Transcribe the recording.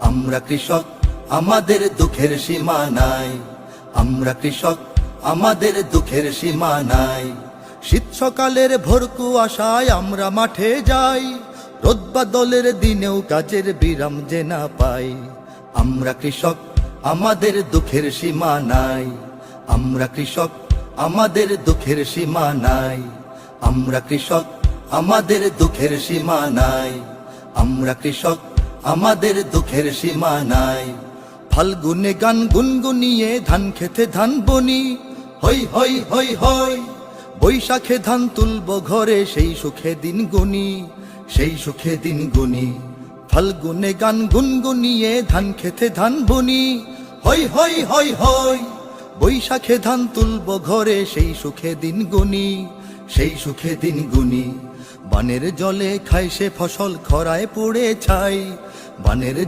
আমরা কৃষক, আমাদের দুঃখের সীমা নাই। আমরা কৃষক, আমাদের দুঃখের সীমা নাই। শীত সকালের ভোর কুয়াশায় আমরা মাঠে যাই, রোদ বাদলের দিনেও কাজের বিরাম যে না পাই। আমরা কৃষক, আমাদের দুঃখের সীমা নাই। আমরা কৃষক, আমাদের দুঃখের সীমা নাই। আমরা কৃষক, আমাদের দুঃখের সীমা নাই। আমরা কৃষক, আমাদের দুঃখের সীমা নাই। ফাল্গুনে গান গুনগুনিয়ে ধান খেতে ধান বনি, হই হই হই হই। বৈশাখে ধান তুলব ঘরে, সেই সুখে দিন গুনি, সেই সুখে দিন গুনি। ফাল্গুনে গান গুনগুনিয়ে ধান খেতে ধান বনি, হই হই হই হই। বৈশাখে ধান তুলব ঘরে, সেই সুখে দিন গুনি, সেই সুখে দিন গুনি। বানের জলে খায় সে ফসল, খরায় পড়ে ছাই। বানের